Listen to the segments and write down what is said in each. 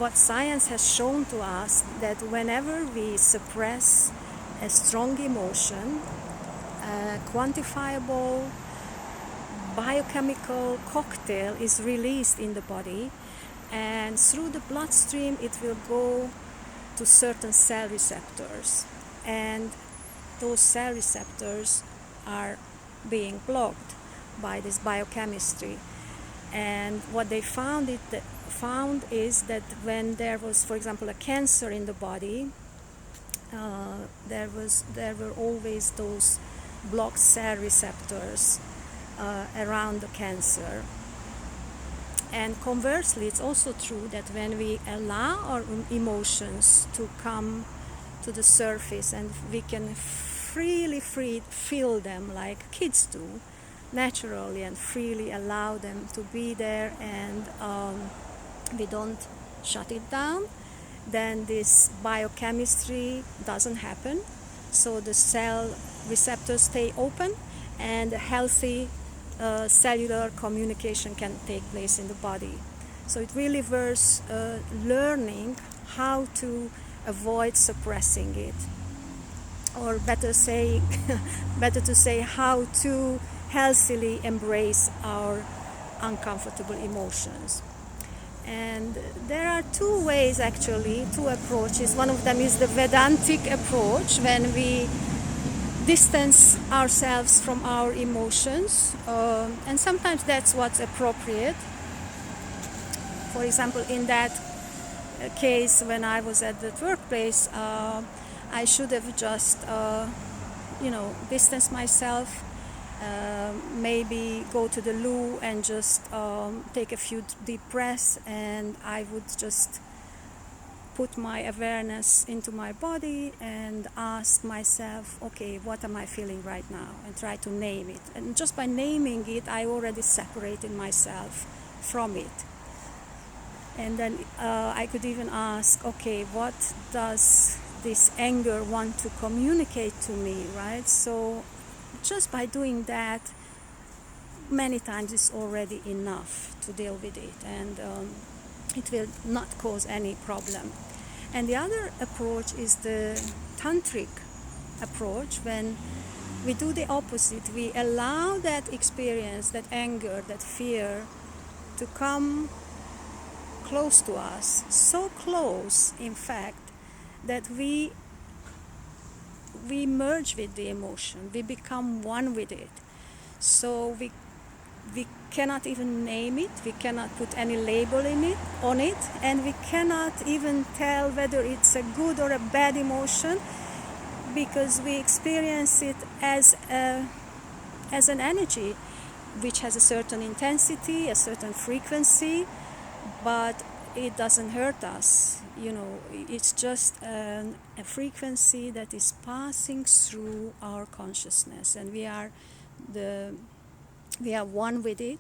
What science has shown to us that whenever we suppress a strong emotion, a quantifiable biochemical cocktail is released in the body, and through the bloodstream it will go to certain cell receptors, and those cell receptors are being blocked by this biochemistry. And what they found is that when there was, for example, a cancer in the body, there were always those blocked cell receptors around the cancer. And conversely, it's also true that when we allow our emotions to come to the surface and we can freely feel them like kids do, naturally and freely allow them to be there, and we don't shut it down, then this biochemistry doesn't happen. So the cell receptors stay open, and a healthy cellular communication can take place in the body. So it really was learning how to avoid suppressing it, or better to say how to healthily embrace our uncomfortable emotions. And there are two ways, actually, two approaches. One of them is the Vedantic approach, when we distance ourselves from our emotions, and sometimes that's what's appropriate. For example, in that case, when I was at the workplace, I should have just distanced myself, maybe go to the loo and just take a few deep breaths, and I would just put my awareness into my body and ask myself, okay, what am I feeling right now, and try to name it. And just by naming it, I already separated myself from it. And then I could even ask, okay, what does this anger want to communicate to me, right? So just by doing that, many times it's already enough to deal with it, and it will not cause any problem. And the other approach is the tantric approach, when we do the opposite. We allow that experience, that anger, that fear, to come close to us, so close, in fact, that we merge with the emotion, we become one with it. So we cannot even name it, we cannot put any label on it, and we cannot even tell whether it's a good or a bad emotion, because we experience it as an energy which has a certain intensity, a certain frequency, but it doesn't hurt us. It's just a frequency that is passing through our consciousness, and we are one with it.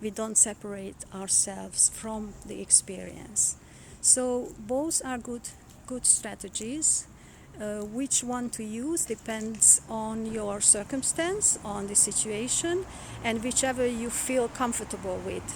We don't separate ourselves from the experience. So both are good strategies. Which one to use depends on your circumstance, on the situation, and whichever you feel comfortable with.